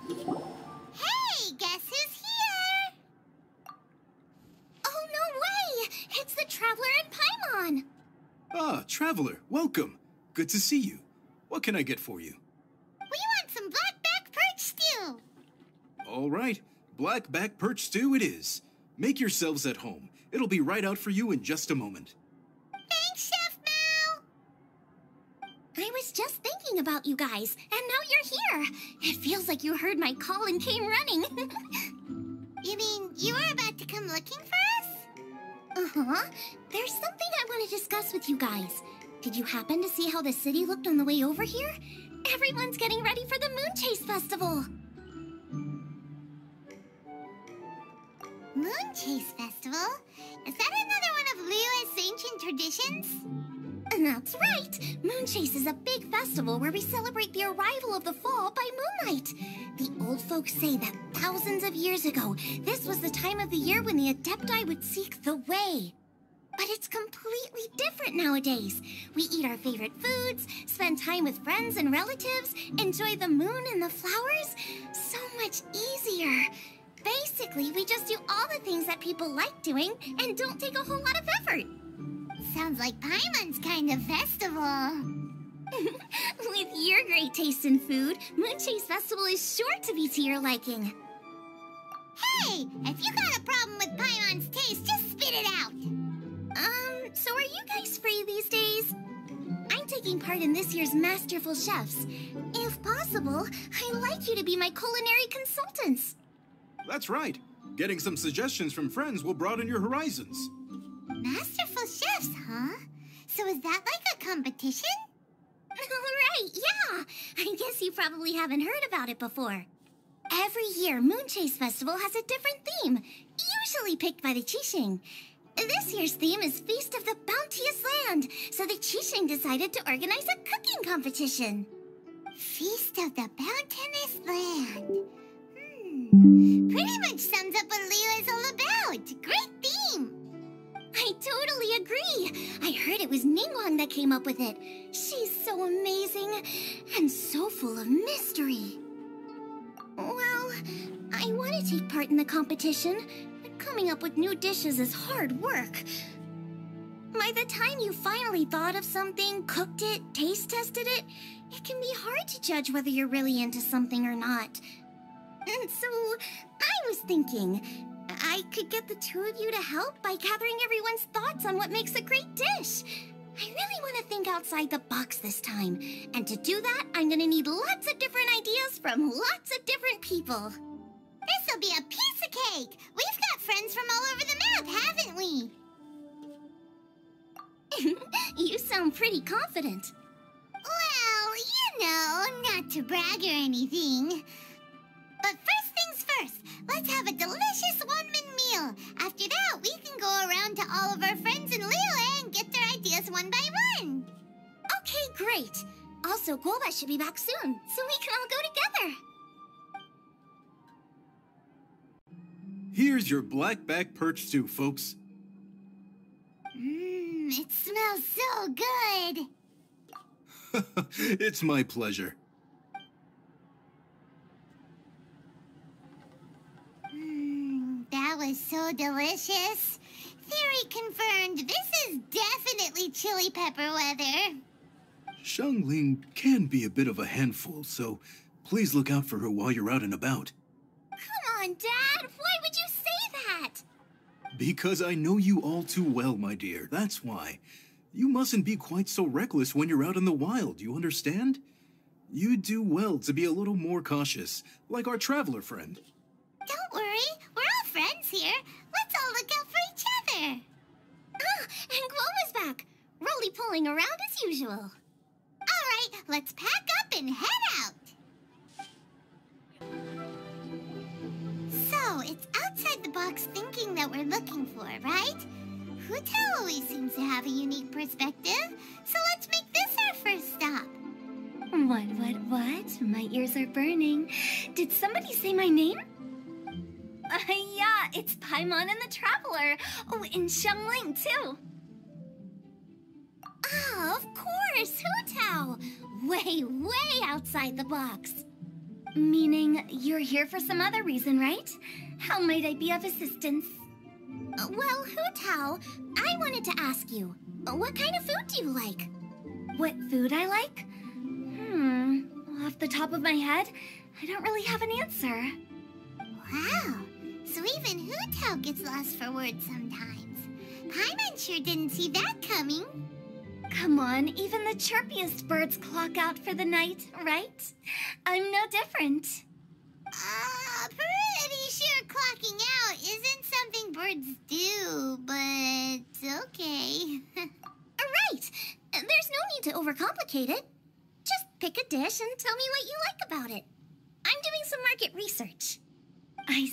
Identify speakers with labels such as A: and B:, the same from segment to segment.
A: Hey, guess who's here? Oh, no way! It's the Traveler and Paimon!
B: Ah, Traveler, welcome. Good to see you. What can I get for you?
A: We want some blackback perch stew!
B: All right, blackback perch stew it is. Make yourselves at home. It'll be right out for you in just a moment.
A: Thanks, Chef Mao! I was just thinking about you guys, and now you're here. It feels like you heard my call and came running. You mean you were about to come looking for us? Uh-huh. There's something I want to discuss with you guys. Did you happen to see how the city looked on the way over here? Everyone's getting ready for the Moon Chase Festival. Moon Chase Festival? Is that another one of Liyue's ancient traditions? That's right! Moon Chase is a big festival where we celebrate the arrival of the fall by moonlight. The old folks say that thousands of years ago, this was the time of the year when the Adepti would seek the way. But it's completely different nowadays. We eat our favorite foods, spend time with friends and relatives, enjoy the moon and the flowers. So much easier. Basically, we just do all the things that people like doing and don't take a whole lot of effort. Sounds like Paimon's kind of festival. With your great taste in food, Moon Chase Festival is sure to be to your liking. Hey, if you got a problem with Paimon's taste, just spit it out. So are you guys free these days? I'm taking part in this year's Masterful Chefs. If possible, I'd like you to be my culinary consultants.
B: That's right. Getting some suggestions from friends will broaden your horizons.
A: Masterful Chefs, huh? So is that like a competition? Right, yeah. I guess you probably haven't heard about it before. Every year, Moon Chase Festival has a different theme, usually picked by the Qixing. This year's theme is Feast of the Bounteous Land, so the Qixing decided to organize a cooking competition. Feast of the Bounteous Land. Pretty much sums up what Liyue is all about. Great theme. I totally agree. I heard it was Ningguang that came up with it. She's so amazing and so full of mystery. Well, I want to take part in the competition, but coming up with new dishes is hard work. By the time you finally thought of something, cooked it, taste tested it, it can be hard to judge whether you're really into something or not. And so, I was thinking, I could get the two of you to help by gathering everyone's thoughts on what makes a great dish. I really want to think outside the box this time. And to do that, I'm going to need lots of different ideas from lots of different people. This'll be a piece of cake! We've got friends from all over the map, haven't we? You sound pretty confident. Well, you know, not to brag or anything. But first things first, let's have a delicious one-man meal. After that, we can go around to all of our friends in Liyue and get their ideas one by one. Okay, great. Also, Guoba should be back soon, so we can all go together.
B: Here's your blackback perch stew, folks.
A: It smells so good.
B: It's my pleasure.
A: That was so delicious. Theory confirmed. This is definitely chili pepper weather.
B: Xiangling can be a bit of a handful, so please look out for her while you're out and about.
A: Come on, Dad. Why would you say that?
B: Because I know you all too well, my dear. That's why. You mustn't be quite so reckless when you're out in the wild, you understand? You'd do well to be a little more cautious, like our traveler friend.
A: Don't worry. We're all friends here. Let's all look out for each other. Ah, and Guoma's back. Roly-poling around as usual. All right, let's pack up and head out. So, it's outside the box thinking that we're looking for, right? Hu Tao always seems to have a unique perspective, so let's make this our first stop. What? My ears are burning. Did somebody say my name? Yeah, it's Paimon and the Traveler. Oh, and Xiangling, too. Ah, of course, Hu Tao. Way outside the box. Meaning you're here for some other reason, right? How might I be of assistance? Well, Hu-Tao, I wanted to ask you, what kind of food do you like? What food I like? Off the top of my head, I don't really have an answer. Wow, so even Hu-Tao gets lost for words sometimes. Paimon sure didn't see that coming. Come on, even the chirpiest birds clock out for the night, right? I'm no different. Pretty sure clocking out isn't something birds do, but okay. Right, there's no need to overcomplicate it. Just pick a dish and tell me what you like about it. I'm doing some market research. I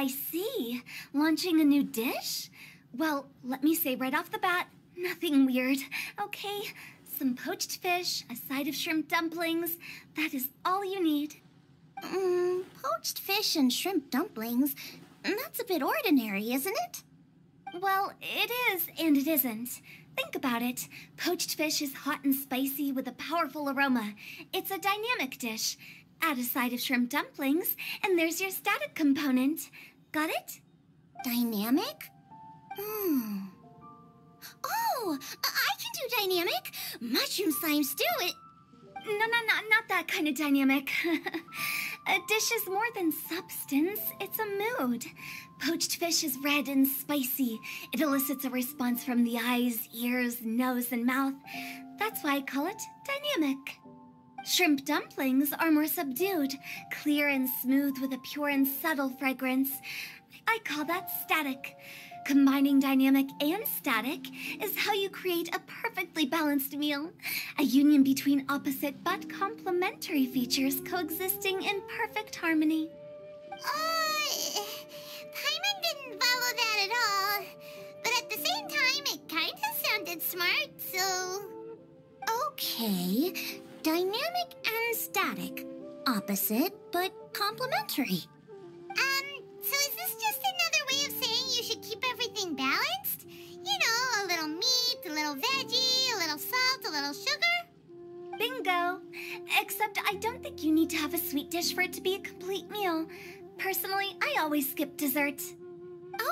A: see. Launching a new dish? Well, let me say right off the bat, nothing weird, okay? Some poached fish, a side of shrimp dumplings. That is all you need. Poached fish and shrimp dumplings? That's a bit ordinary, isn't it? Well, it is and it isn't. Think about it. Poached fish is hot and spicy with a powerful aroma. It's a dynamic dish. Add a side of shrimp dumplings, and there's your static component. Got it? Dynamic? Oh, I can do dynamic. Mushroom slime stew it. No, not that kind of dynamic. A dish is more than substance. It's a mood. Poached fish is red and spicy. It elicits a response from the eyes, ears, nose, and mouth. That's why I call it dynamic. Shrimp dumplings are more subdued, clear and smooth with a pure and subtle fragrance. I call that static. Combining dynamic and static is how you create a perfectly balanced meal. A union between opposite but complementary features coexisting in perfect harmony. Paimon didn't follow that at all. But at the same time, it kind of sounded smart, so... Okay, dynamic and static. Opposite but complementary. So is this just another way of saying you should keep everything balanced? You know, a little meat, a little veggie, a little salt, a little sugar? Bingo! Except I don't think you need to have a sweet dish for it to be a complete meal. Personally, I always skip dessert.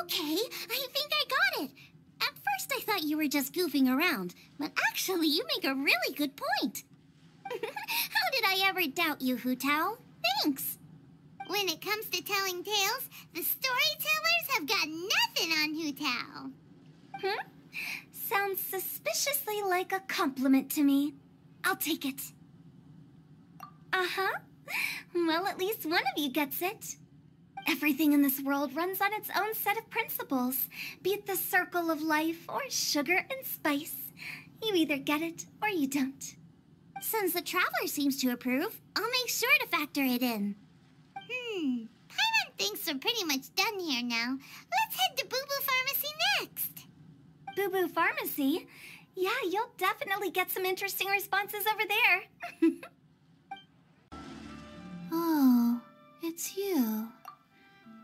A: Okay, I think I got it. At first I thought you were just goofing around, but actually you make a really good point. How did I ever doubt you, Hu-Tao? Thanks. When it comes to telling tales, the storytellers have got nothing on Hu-Tao. Sounds suspiciously like a compliment to me. I'll take it. Uh-huh. Well, at least one of you gets it. Everything in this world runs on its own set of principles, be it the circle of life or sugar and spice. You either get it or you don't. Since the Traveler seems to approve, I'll make sure to factor it in. Paimon thinks we're pretty much done here now. Let's head to Boo Boo Pharmacy next. Boo Boo Pharmacy? Yeah, you'll definitely get some interesting responses over there.
C: Oh, it's you.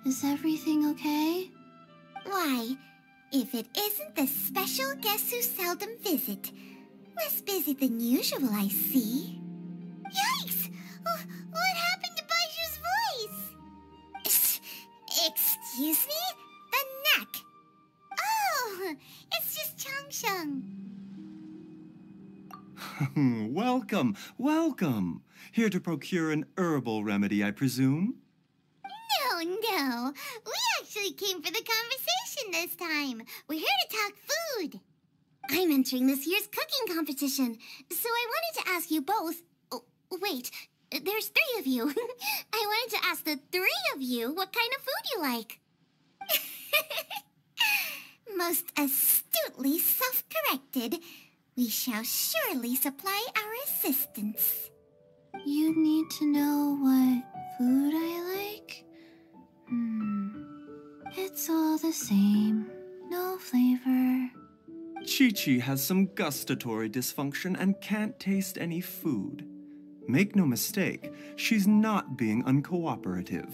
C: Is everything okay?
A: Why, if it isn't the special guest who seldom visit. Less busy than usual, I see. Yikes! What happened to Baiju's voice? Excuse me? The neck. Oh, it's just Changsheng.
D: Welcome. Here to procure an herbal remedy, I presume?
A: No. We actually came for the conversation this time. We're here to talk food. I'm entering this year's cooking competition, so I wanted to ask you both... Oh, wait, there's 3 of you. I wanted to ask the 3 of you what kind of food you like. Most astutely self-corrected. We shall surely supply our assistance.
C: You need to know what food I like? It's all the same. No flavor.
D: Chi-Chi has some gustatory dysfunction and can't taste any food. Make no mistake, she's not being uncooperative.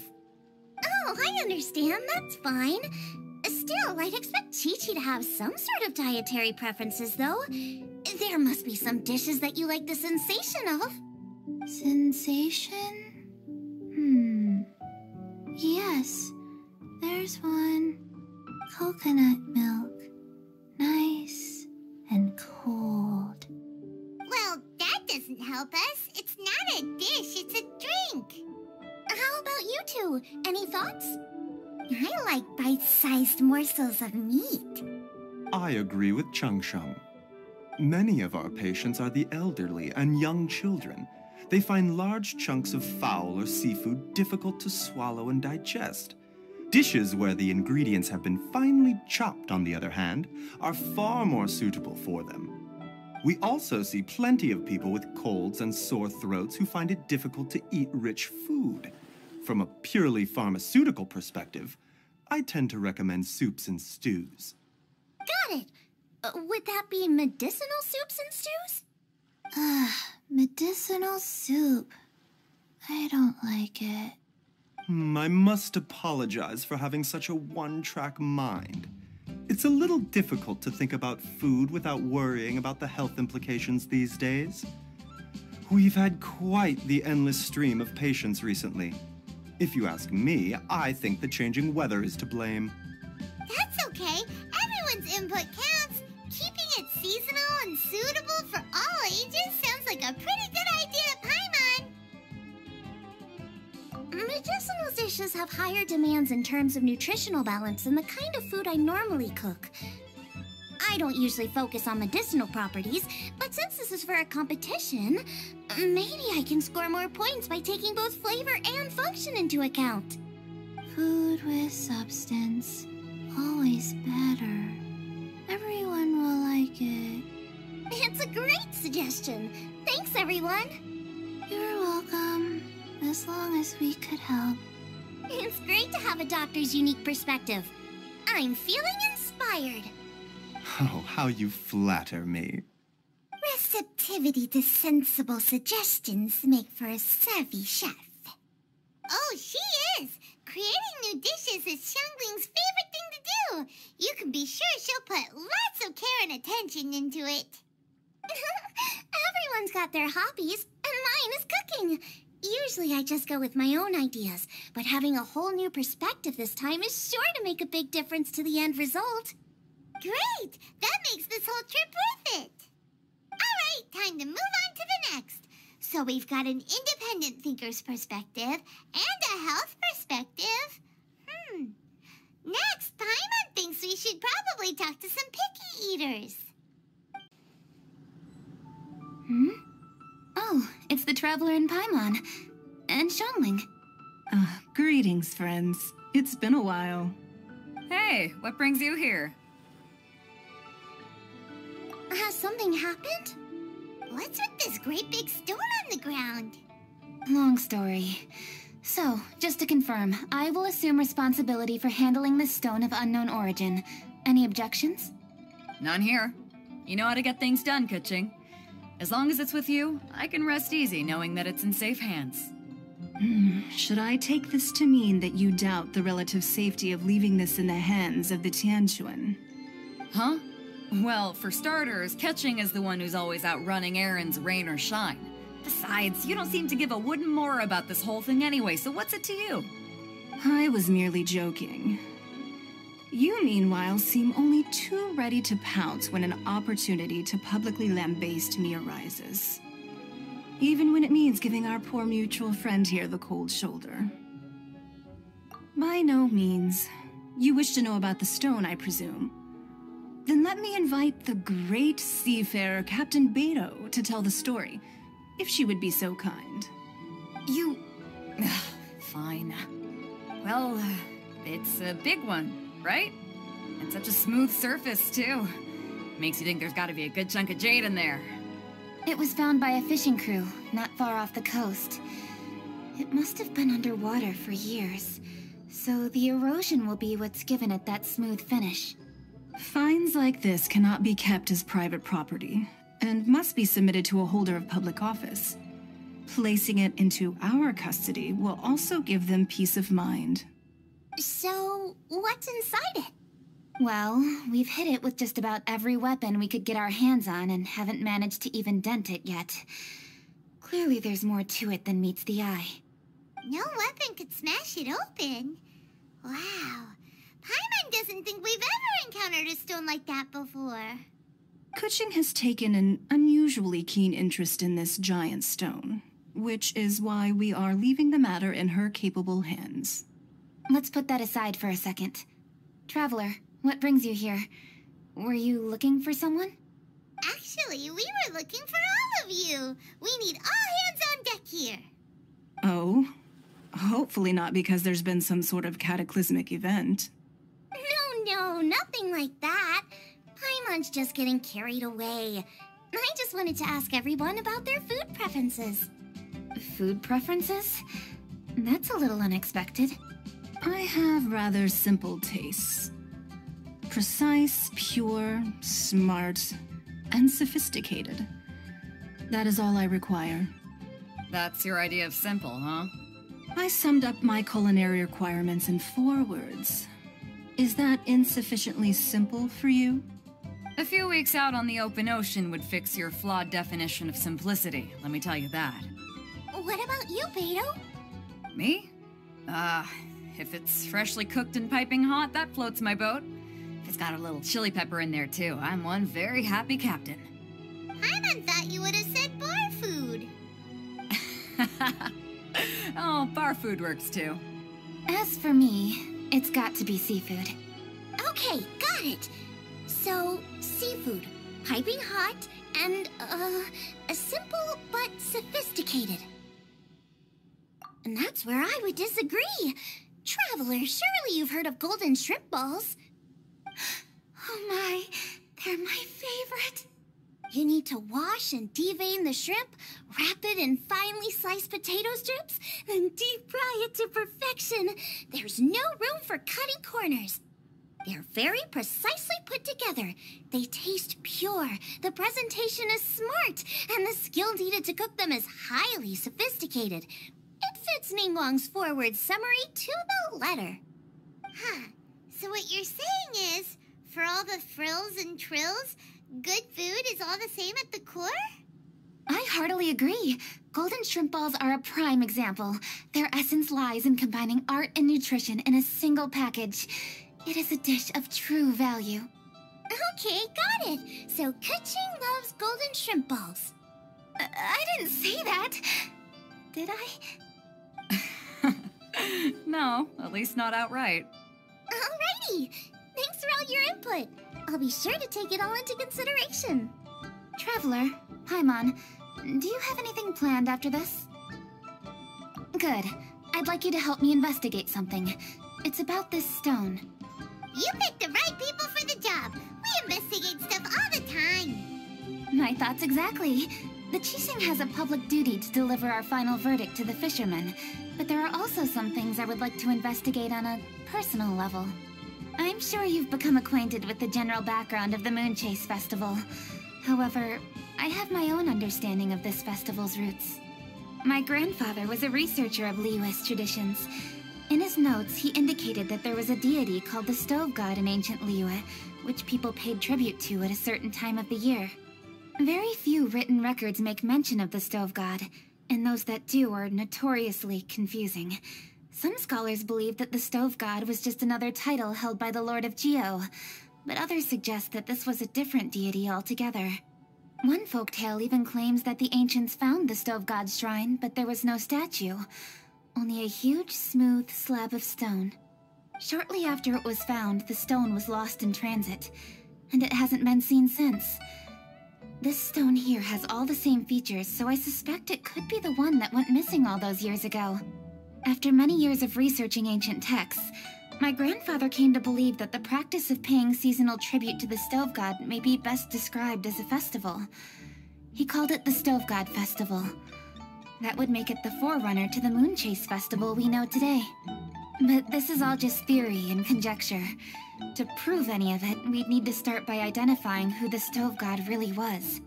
A: Oh, I understand. That's fine. Still, I'd expect Chi-Chi to have some sort of dietary preferences, though. There must be some dishes that you like the sensation of.
C: Sensation? Yes, there's one. Coconut milk. Nice and cold.
A: Well, that doesn't help us. It's not a dish, it's a drink. How about you two? Any thoughts? I like bite-sized morsels of meat.
D: I agree with Chung Chung. Many of our patients are the elderly and young children. They find large chunks of fowl or seafood difficult to swallow and digest. Dishes where the ingredients have been finely chopped, on the other hand, are far more suitable for them. We also see plenty of people with colds and sore throats who find it difficult to eat rich food. From a purely pharmaceutical perspective, I tend to recommend soups and stews.
A: Got it. Would that be medicinal soups and stews?
C: Medicinal soup. I don't like it.
D: I must apologize for having such a one-track mind. It's a little difficult to think about food without worrying about the health implications these days. We've had quite the endless stream of patients recently. If you ask me, I think the changing weather is to blame.
A: That's okay. Everyone's input counts. Keeping it seasonal and suitable for all ages sounds like a pretty good idea at Paimon. Medicinal dishes have higher demands in terms of nutritional balance than the kind of food I normally cook. I don't usually focus on medicinal properties, but since this is for a competition, maybe I can score more points by taking both flavor and function into account.
C: Food with substance. Always better. Everyone will like it.
A: It's a great suggestion. Thanks, everyone.
C: You're welcome. As long as we could help.
A: It's great to have a doctor's unique perspective. I'm feeling inspired.
D: Oh, how you flatter me.
A: Receptivity to sensible suggestions make for a savvy chef. Oh, she is! Creating new dishes is Xiangling's favorite thing to do. You can be sure she'll put lots of care and attention into it. Everyone's got their hobbies, and mine is cooking. Usually I just go with my own ideas, but having a whole new perspective this time is sure to make a big difference to the end result. Great! That makes this whole trip worth it. All right, time to move on to the next. So we've got an independent thinker's perspective and a health perspective. Next, Paimon thinks we should probably talk to some picky eaters.
E: Oh, it's the Traveler in Paimon. And Xiangling.
F: Greetings, friends. It's been a while.
G: Hey, what brings you here?
A: Has something happened? What's with this great big stone on the ground?
E: Long story. So, just to confirm, I will assume responsibility for handling this stone of unknown origin. Any objections?
G: None here. You know how to get things done, Kuching. As long as it's with you, I can rest easy knowing that it's in safe hands.
F: Should I take this to mean that you doubt the relative safety of leaving this in the hands of the Tianquan?
G: Huh? Well, for starters, Kuching is the one who's always out running errands, rain or shine. Besides, you don't seem to give a wooden more about this whole thing anyway, so what's it to you?
F: I was merely joking. You, meanwhile, seem only too ready to pounce when an opportunity to publicly lambaste me arises. Even when it means giving our poor mutual friend here the cold shoulder. By no means. You wish to know about the stone, I presume. Then let me invite the great seafarer Captain Beto to tell the story, if she would be so kind.
G: You... Fine. Well, it's a big one, right? And such a smooth surface, too. Makes you think there's gotta be a good chunk of jade in there.
E: It was found by a fishing crew, not far off the coast. It must have been underwater for years, so the erosion will be what's given it that smooth finish.
F: Finds like this cannot be kept as private property, and must be submitted to a holder of public office. Placing it into our custody will also give them peace of mind.
A: So, what's inside it?
E: Well, we've hit it with just about every weapon we could get our hands on and haven't managed to even dent it yet. Clearly there's more to it than meets the eye.
A: No weapon could smash it open. Wow. Paimon doesn't think we've ever encountered a stone like that before.
F: Kuching has taken an unusually keen interest in this giant stone, which is why we are leaving the matter in her capable hands.
E: Let's put that aside for a second. Traveler, what brings you here? Were you looking for someone?
A: Actually, we were looking for all of you. We need all hands on deck here.
F: Oh? Hopefully not because there's been some sort of cataclysmic event.
A: No, nothing like that. Paimon's just getting carried away. I just wanted to ask everyone about their food preferences.
E: Food preferences? That's a little unexpected.
F: I have rather simple tastes. Precise, pure, smart, and sophisticated. That is all I require.
G: That's your idea of simple, huh?
F: I summed up my culinary requirements in 4 words. Is that insufficiently simple for you?
G: A few weeks out on the open ocean would fix your flawed definition of simplicity, let me tell you that.
A: What about you, Beto?
G: Me? If it's freshly cooked and piping hot, that floats my boat. If it's got a little chili pepper in there, too, I'm one very happy captain.
A: Paimon thought you would have said bar food.
G: Oh, bar food works, too.
E: As for me, it's got to be seafood.
A: Okay, got it. So, seafood, piping hot, and, simple but sophisticated. And that's where I would disagree. Traveler, surely you've heard of golden shrimp balls.
E: Oh my, they're my favorite.
A: You need to wash and devein the shrimp, wrap it in finely sliced potato strips, then deep fry it to perfection. There's no room for cutting corners. They're very precisely put together. They taste pure, the presentation is smart, and the skill needed to cook them is highly sophisticated. It fits Ningguang's forward summary to the letter. Huh. So what you're saying is, for all the frills and trills, good food is all the same at the core?
E: I heartily agree. Golden shrimp balls are a prime example. Their essence lies in combining art and nutrition in a single package. It is a dish of true value.
A: Okay, got it. So Kuching loves golden shrimp balls.
E: I didn't say that. Did I?
G: No, at least not outright.
A: Alrighty. Thanks for all your input. I'll be sure to take it all into consideration.
E: Traveler, Paimon, do you have anything planned after this? Good. I'd like you to help me investigate something. It's about this stone.
A: You picked the right people for the job. We investigate stuff all the time.
E: My thoughts exactly. The Qixing has a public duty to deliver our final verdict to the fishermen, but there are also some things I would like to investigate on a personal level. I'm sure you've become acquainted with the general background of the Moonchase Festival. However, I have my own understanding of this festival's roots. My grandfather was a researcher of Liyue's traditions. In his notes, he indicated that there was a deity called the Stove God in ancient Liyue, which people paid tribute to at a certain time of the year. Very few written records make mention of the Stove God, and those that do are notoriously confusing. Some scholars believe that the Stove God was just another title held by the Lord of Geo, but others suggest that this was a different deity altogether. One folktale even claims that the ancients found the Stove God's shrine, but there was no statue, only a huge, smooth slab of stone. Shortly after it was found, the stone was lost in transit, and it hasn't been seen since. This stone here has all the same features, so I suspect it could be the one that went missing all those years ago. After many years of researching ancient texts, my grandfather came to believe that the practice of paying seasonal tribute to the Stove God may be best described as a festival. He called it the Stove God Festival. That would make it the forerunner to the Moonchase Festival we know today. But this is all just theory and conjecture. To prove any of it, we'd need to start by identifying who the Stove God really was.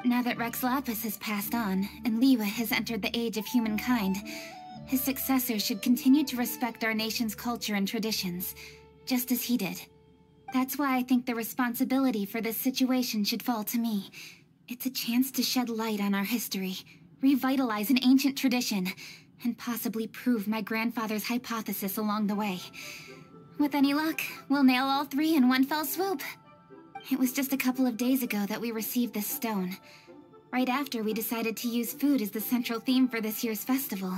E: Now that Rex Lapis has passed on, and Liyue has entered the age of humankind, his successors should continue to respect our nation's culture and traditions, just as he did. That's why I think the responsibility for this situation should fall to me. It's a chance to shed light on our history, revitalize an ancient tradition, and possibly prove my grandfather's hypothesis along the way. With any luck, we'll nail all three in one fell swoop. It was just a couple of days ago that we received this stone, right after we decided to use food as the central theme for this year's festival.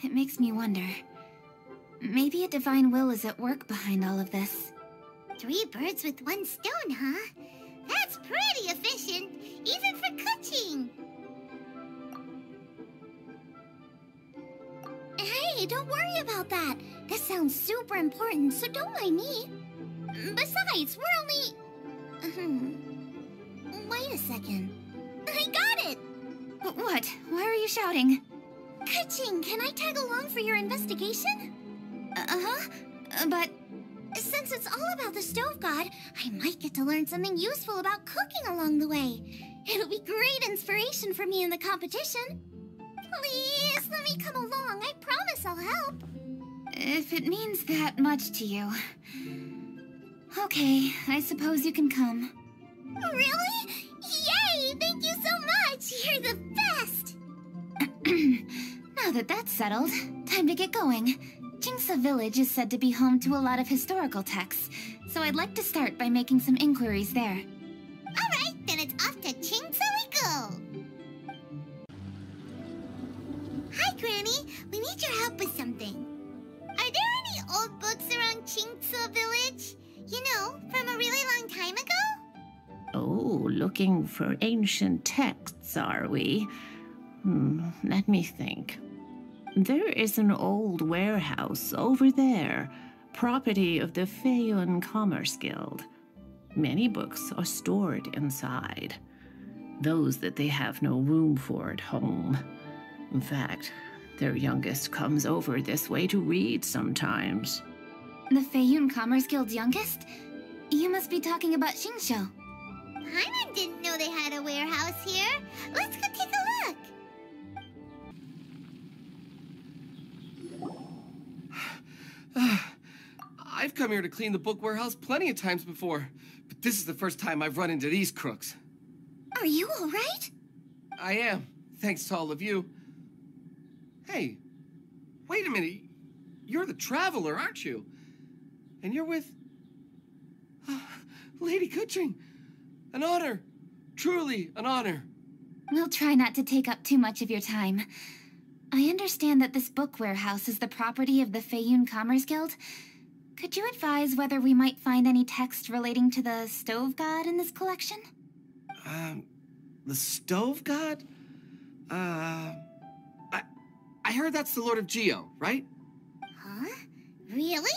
E: It makes me wonder, maybe a divine will is at work behind all of this.
A: 3 birds with 1 stone, huh? That's pretty efficient, even for cooking. Hey, don't worry about that. This sounds super important, so don't mind me. Besides, we're only... Wait a second. I got it!
E: What? Why are you shouting?
A: Ka-ching, can I tag along for your investigation?
E: But...
A: Since it's all about the stove god, I might get to learn something useful about cooking along the way. It'll be great inspiration for me in the competition. Please, let me come along. I promise I'll help.
E: if it means that much to you... Okay, I suppose you can come.
A: Really? Yay! Thank you so much! You're the best!
E: Now that that's settled, time to get going. Jingsa Village is said to be home to a lot of historical texts, so I'd like to start by making some inquiries there.
A: Alright, then it's off to Jingsa we go! Hi, Granny. We need your help with something. Are there any old books around Jingsa Village? You know, from a really long time ago?
H: Oh, looking for ancient texts, are we? Let me think. There is an old warehouse over there, property of the Feiyun Commerce Guild. Many books are stored inside, those that they have no room for at home. In fact, their youngest comes over this way to read sometimes.
E: The Feiyun Commerce Guild's youngest? You must be talking about Xingqiu.
A: Paimon didn't know they had a warehouse here. Let's go take a look.
I: I've come here to clean the book warehouse plenty of times before, but this is the first time I've run into these crooks.
A: Are you all right?
I: I am, thanks to all of you. Hey, wait a minute. You're the traveler, aren't you? And you're with... Lady Kuching. An honor. Truly an honor.
E: We'll try not to take up too much of your time. I understand that this book warehouse is the property of the Feiyun Commerce Guild. Could you advise whether we might find any text relating to the stove god in this collection?
I: The stove god? I heard that's the Lord of Geo, right?
A: Huh? Really?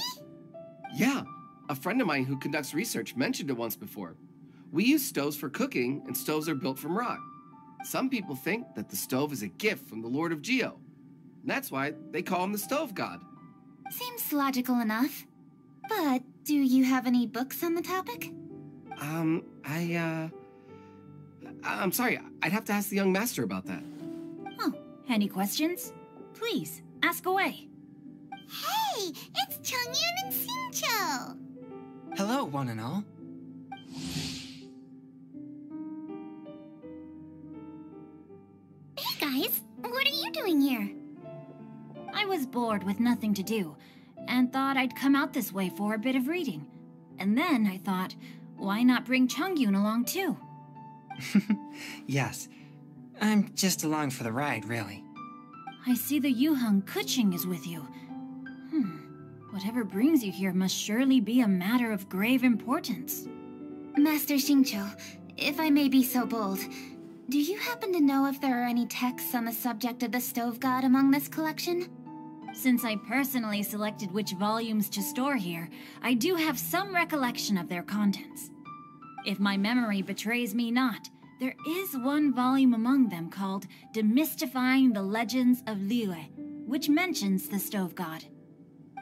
I: Yeah. A friend of mine who conducts research mentioned it once before. We use stoves for cooking, and stoves are built from rock. Some people think that the stove is a gift from the Lord of Geo. And that's why they call him the stove god.
E: Seems logical enough. But do you have any books on the topic?
I: I'm sorry, I'd have to ask the young master about that.
G: Oh, any questions? Please, ask away.
A: Hey, it's Chongyun and Xingqiu.
J: Hello, one and all.
A: Hey guys, what are you doing here?
G: I was bored with nothing to do, and thought I'd come out this way for a bit of reading. And then I thought, why not bring Chongyun along too?
J: Yes, I'm just along for the ride, really.
G: I see the Yuheng Kuching is with you. Whatever brings you here must surely be a matter of grave importance.
E: Master Xingqiu, if I may be so bold, do you happen to know if there are any texts on the subject of the stove god among this collection?
G: Since I personally selected which volumes to store here, I do have some recollection of their contents. If my memory betrays me not, there is one volume among them called Demystifying the Legends of Liyue, which mentions the stove god.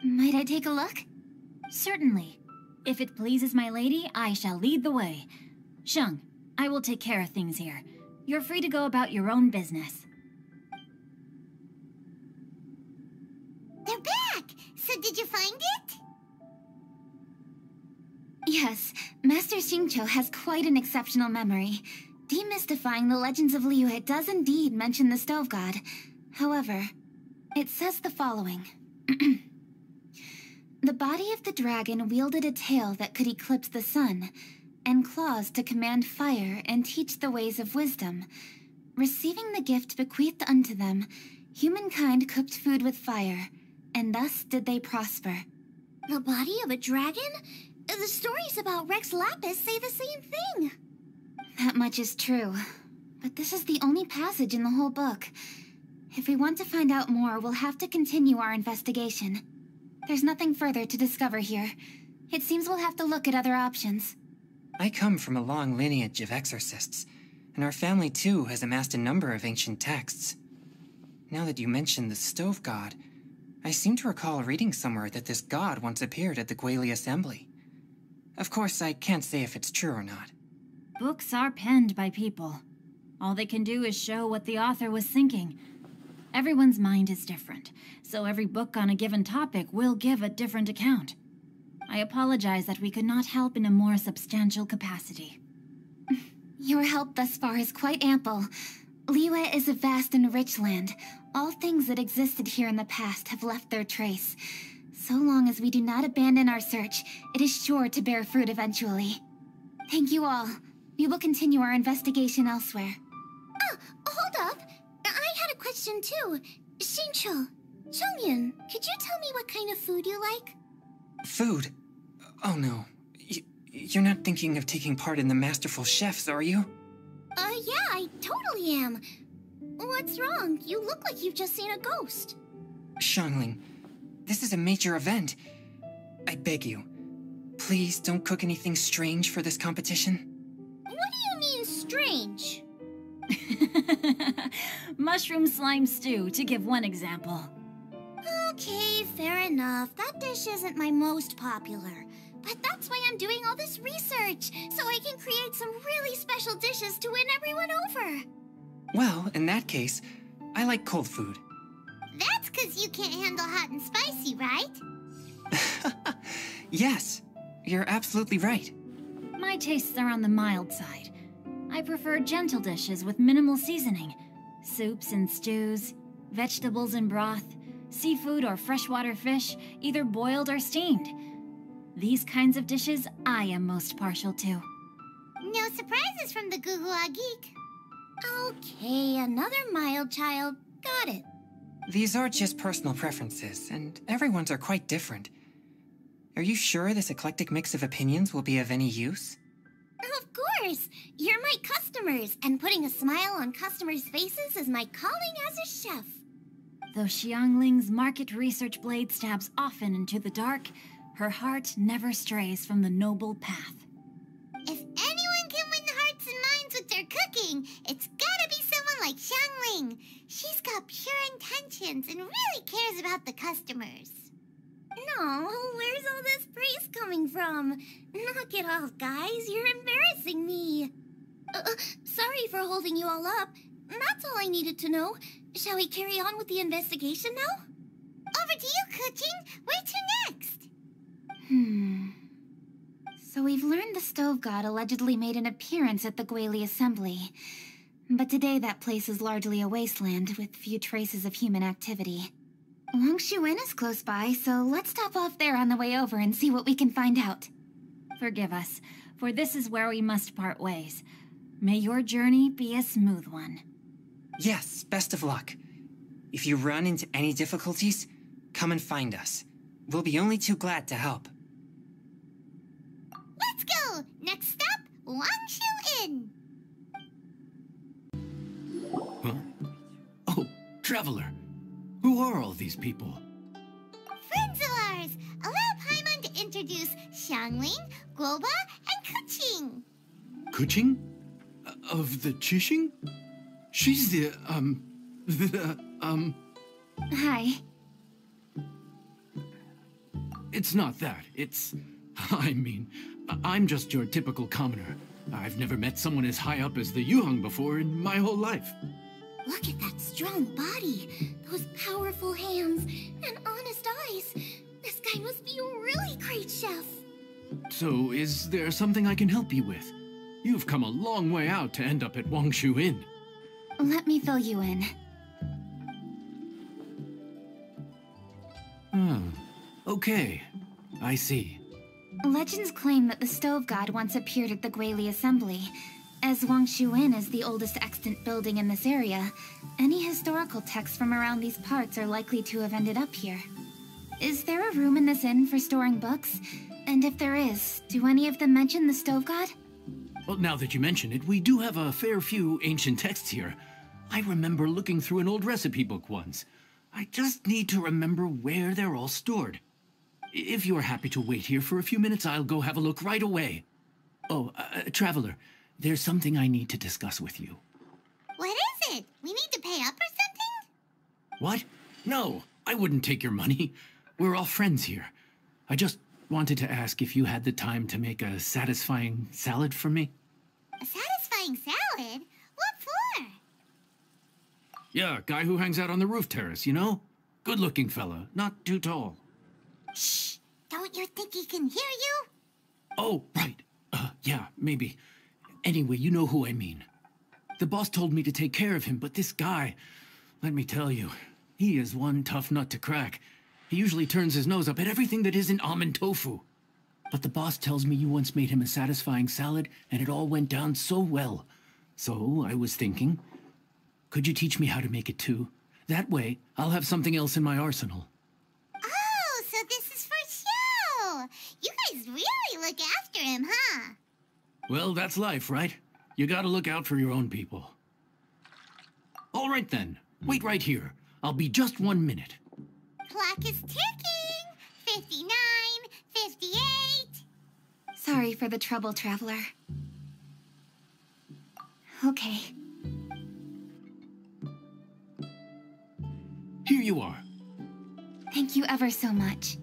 E: Might I take a look?
G: Certainly. If it pleases my lady, I shall lead the way. Sheng, I will take care of things here. You're free to go about your own business.
A: They're back! So did you find it?
E: Yes, Master Xingqiu has quite an exceptional memory. Demystifying the Legends of Liyue does indeed mention the stove god. However, It says the following. The body of the dragon wielded a tail that could eclipse the sun, and claws to command fire and teach the ways of wisdom. Receiving the gift bequeathed unto them, humankind cooked food with fire, and thus did they prosper.
A: The body of a dragon? The stories about Rex Lapis say the same thing.
E: That much is true, but this is the only passage in the whole book. If we want to find out more, we'll have to continue our investigation. There's nothing further to discover here. It seems we'll have to look at other options.
J: I come from a long lineage of exorcists, and our family too has amassed a number of ancient texts. Now that you mention the stove god, I seem to recall reading somewhere that this god once appeared at the Gwali Assembly. Of course, I can't say if it's true or not.
G: Books are penned by people. All they can do is show what the author was thinking. Everyone's mind is different, so every book on a given topic will give a different account. I apologize that we could not help in a more substantial capacity.
E: Your help thus far is quite ample. Liyue is a vast and rich land. All things that existed here in the past have left their trace. So long as we do not abandon our search, it is sure to bear fruit eventually. Thank you all. We will continue our investigation elsewhere.
A: Oh, hold up. I had a question too. Shincho, Chongyun, could you tell me what kind of food you like?
J: Food? Oh no. You're not thinking of taking part in the Masterful Chefs, are you?
A: Yeah, I totally am. What's wrong? You look like you've just seen a ghost.
J: Xiangling, this is a major event. I beg you, please don't cook anything strange for this competition.
A: What do you mean, strange?
G: Mushroom slime stew, to give one example.
A: Okay, fair enough. That dish isn't my most popular. But that's why I'm doing all this research, so I can create some really special dishes to win everyone over.
J: Well, in that case, I like cold food.
A: That's because you can't handle hot and spicy, right?
J: Yes, you're absolutely right.
G: My tastes are on the mild side. I prefer gentle dishes with minimal seasoning. Soups and stews, vegetables and broth, seafood or freshwater fish, either boiled or steamed. These kinds of dishes I am most partial to.
A: No surprises from the Guhua Geek. Okay, another mild child. Got it.
J: These are just personal preferences, and everyone's are quite different. Are you sure this eclectic mix of opinions will be of any use?
A: Of course! You're my customers, and putting a smile on customers' faces is my calling as a chef.
G: Though Xiangling's market research blade stabs often into the dark, her heart never strays from the noble path.
A: If anyone can win the hearts and minds with their cooking, it's gotta be someone like Xiangling. She's got pure intentions and really cares about the customers. No, where's all this praise coming from? Knock it off, guys. You're embarrassing me. Sorry for holding you all up. That's all I needed to know. Shall we carry on with the investigation now? Over to you, Kuching. Where to next?
E: So we've learned the stove god allegedly made an appearance at the Gwali Assembly. But today that place is largely a wasteland with few traces of human activity. Wangshu Inn is close by, so let's stop off there on the way over and see what we can find out.
G: Forgive us, for this is where we must part ways. May your journey be a smooth one.
J: Yes, best of luck. If you run into any difficulties, come and find us. We'll be only too glad to help.
A: Let's go! Next stop, Wangshu Inn.
B: Huh? Oh, Traveler. Who are all these people?
A: Friends of ours! Allow Paimon to introduce Xiangling, Guoba, and Kuching.
B: Kuching? Of the Chishing? She's the,
E: Hi.
B: It's not that. It's... I mean, I'm just your typical commoner. I've never met someone as high up as the Yuheng before in my whole life.
A: Look at that strong body, those powerful hands, and honest eyes. This guy must be a really great chef.
B: So, is there something I can help you with? You've come a long way out to end up at Wangshu Inn.
E: Let me fill you in.
K: Okay. I see.
E: Legends claim that the Stove God once appeared at the Guili Assembly. As Wang Shu Inn is the oldest extant building in this area, any historical texts from around these parts are likely to have ended up here. Is there a room in this inn for storing books? And if there is, do any of them mention the Stove God?
K: Well, now that you mention it, we do have a fair few ancient texts here. I remember looking through an old recipe book once. I just need to remember where they're all stored. If you're happy to wait here for a few minutes, I'll go have a look right away. Oh, Traveler, there's something I need to discuss with you.
A: What is it? We need to pay up or something?
K: What? No, I wouldn't take your money. We're all friends here. I just wanted to ask if you had the time to make a satisfying salad for me.
A: A satisfying salad? What for?
K: Yeah, guy who hangs out on the roof terrace, you know? Good-looking fella, not too tall.
A: Shh! Don't you think he can hear you?
K: Oh, right. Yeah, maybe. Anyway, you know who I mean. The boss told me to take care of him, but this guy, let me tell you, he is one tough nut to crack. He usually turns his nose up at everything that isn't almond tofu. But the boss tells me you once made him a satisfying salad, and it all went down so well. So I was thinking, could you teach me how to make it too? That way, I'll have something else in my arsenal.
A: Oh, so this is for show! You guys really look after him, huh?
K: Well, that's life, right? You gotta look out for your own people. All right then, wait right here. I'll be just 1 minute.
A: Clock is ticking! 59, 58...
E: Sorry for the trouble, Traveler. Okay.
K: Here you are.
E: Thank you ever so much.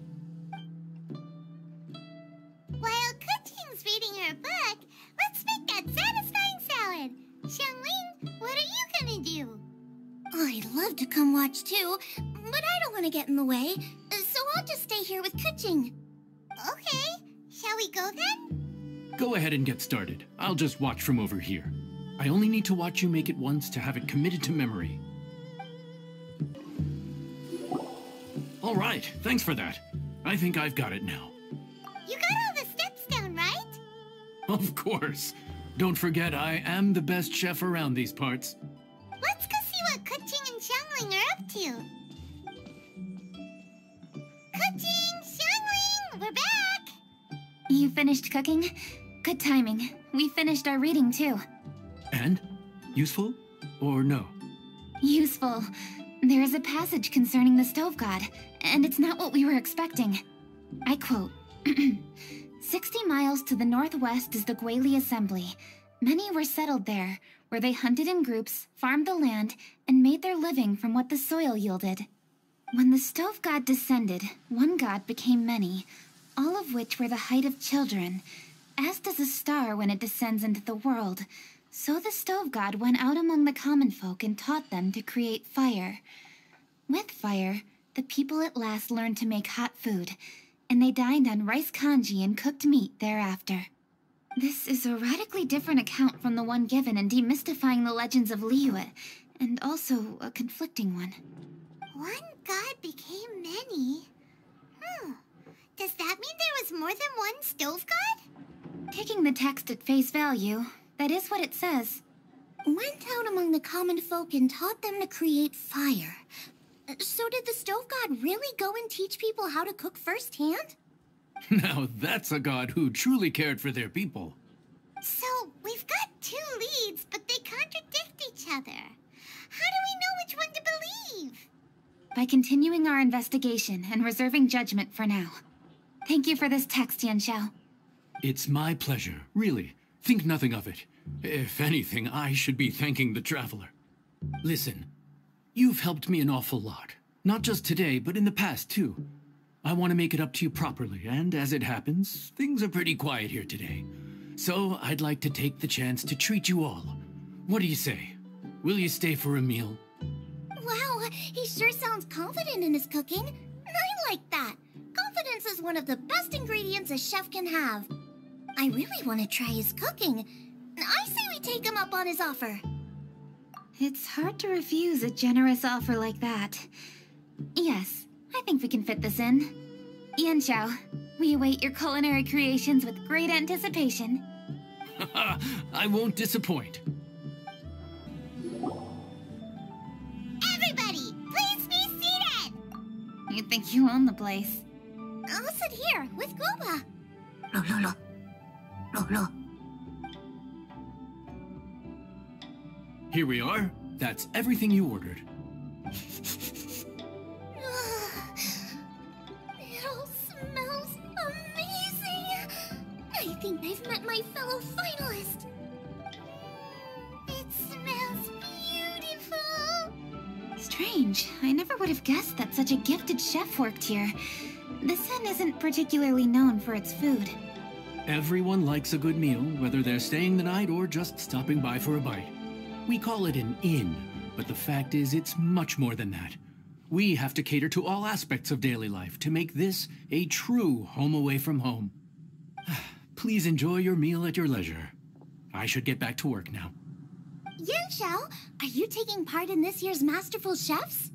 A: While Kuching's reading her book, let's make that satisfying salad. Xiangling, what are you gonna do? I'd love to come watch too, but I don't want to get in the way, so I'll just stay here with Kuching. Okay, shall we go then?
K: Go ahead and get started. I'll just watch from over here. I only need to watch you make it once to have it committed to memory. All right, thanks for that. I think I've got it now.
A: You got all the steps down, right?
K: Of course. Don't forget, I am the best chef around these parts.
A: Let's go see what Kuching and Xiangling are up to. Kuching, Xiangling, we're back!
E: You finished cooking? Good timing. We finished our reading too.
K: And? Useful? Or no?
E: Useful. There is a passage concerning the Stove God, and it's not what we were expecting. I quote, 60 miles to the northwest is the Guili Assembly. Many were settled there, where they hunted in groups, farmed the land, and made their living from what the soil yielded. When the Stove God descended, one god became many, all of which were the height of children. As does a star when it descends into the world, so the Stove God went out among the common folk and taught them to create fire. With fire, the people at last learned to make hot food, and they dined on rice congee and cooked meat thereafter. This is a radically different account from the one given in Demystifying the Legends of Liyue, and also a conflicting one.
A: One god became many? Does that mean there was more than one Stove God?
E: Taking the text at face value, that is what it says.
A: Went out among the common folk and taught them to create fire. So did the Stove God really go and teach people how to cook firsthand?
K: Now that's a god who truly cared for their people.
A: So, we've got two leads, but they contradict each other. How do we know which one to believe?
E: By continuing our investigation and reserving judgment for now. Thank you for this text, Yanxiao.
K: It's my pleasure, really. Think nothing of it. If anything, I should be thanking the Traveler. Listen, you've helped me an awful lot. Not just today, but in the past, too. I want to make it up to you properly, and as it happens, things are pretty quiet here today. So I'd like to take the chance to treat you all. What do you say? Will you stay for a meal?
A: Wow, he sure sounds confident in his cooking. I like that. Confidence is one of the best ingredients a chef can have. I really want to try his cooking. I say we take him up on his offer.
E: It's hard to refuse a generous offer like that. Yes, I think we can fit this in. Yanxiao, we await your culinary creations with great anticipation.
K: I won't disappoint.
A: Everybody, please be seated!
E: You think you own the place.
A: I'll sit here with Guoba.
K: Here we are. That's everything you ordered.
A: It all smells amazing. I think I've met my fellow finalist. It smells beautiful.
E: Strange. I never would have guessed that such a gifted chef worked here. This inn isn't particularly known for its food.
K: Everyone likes a good meal, whether they're staying the night or just stopping by for a bite. We call it an inn, but the fact is it's much more than that. We have to cater to all aspects of daily life to make this a true home away from home. Please enjoy your meal at your leisure. I should get back to work now.
A: Yanxiao, are you taking part in this year's Masterful Chefs?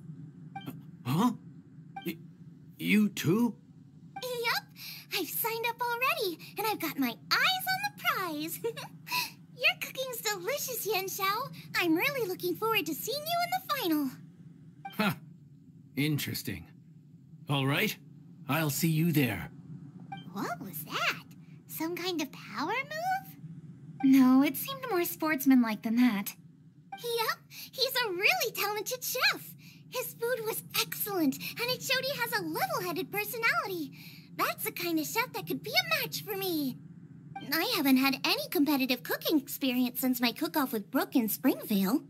K: Huh? You too?
A: Yup, I've signed up already, and I've got my eyes on the prize. Your cooking's delicious, Yanxiao. I'm really looking forward to seeing you in the final.
K: Huh. Interesting. All right, I'll see you there.
A: What was that? Some kind of power move?
E: No, it seemed more sportsmanlike than that.
A: Yep, he's a really talented chef. His food was excellent, and it showed he has a level-headed personality. That's the kind of chef that could be a match for me. I haven't had any competitive cooking experience since my cook-off with Brooke in Springvale.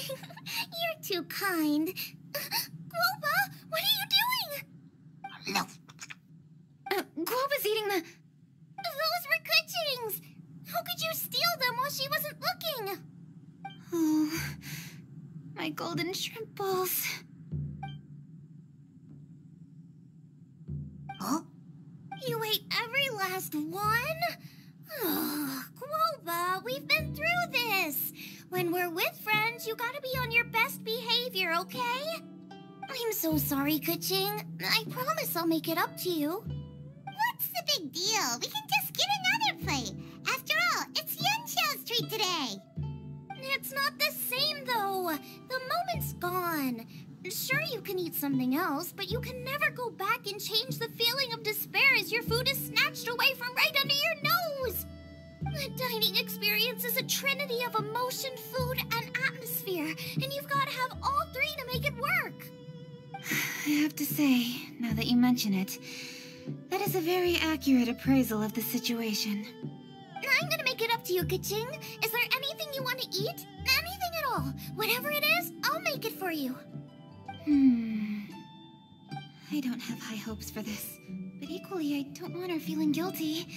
A: You're too kind. Guoba, what are you doing? No.
E: Guoba's eating the...
A: Those were Kuching's. How could you steal them while she wasn't looking?
E: Oh, my golden shrimp balls.
A: Huh? You ate every last one? Oh, Guoba, we've been through this. When we're with friends, you gotta be on your best behavior, okay? I'm so sorry, Kuching. I promise I'll make it up to you. What's the big deal? We can just get another plate. After all, it's Yanxiao's treat today. It's not the same, though. The moment's gone. Sure, you can eat something else, but you can never go back and change the feeling of despair as your food is snatched away from right under your nose. The dining experience is a trinity of emotion, food, and atmosphere, and you've got to have all three to make it work.
E: I have to say, now that you mention it, that is a very accurate appraisal of the situation.
A: I'm gonna make it up to you, Kuching. Is there anything you want to eat? Anything at all. Whatever it is, I'll make it for you.
E: I don't have high hopes for this, but equally I don't want her feeling guilty.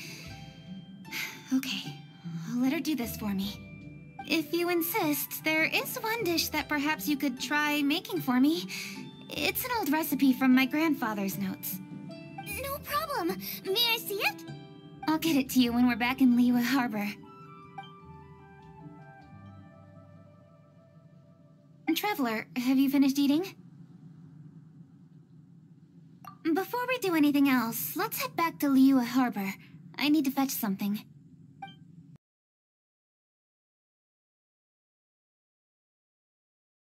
E: Okay, I'll let her do this for me. If you insist, there is one dish that perhaps you could try making for me. It's an old recipe from my grandfather's notes.
A: No problem. May I see it?
E: I'll get it to you when we're back in Liyue Harbor. Traveler, have you finished eating? Before we do anything else, let's head back to Liyue Harbor. I need to fetch something.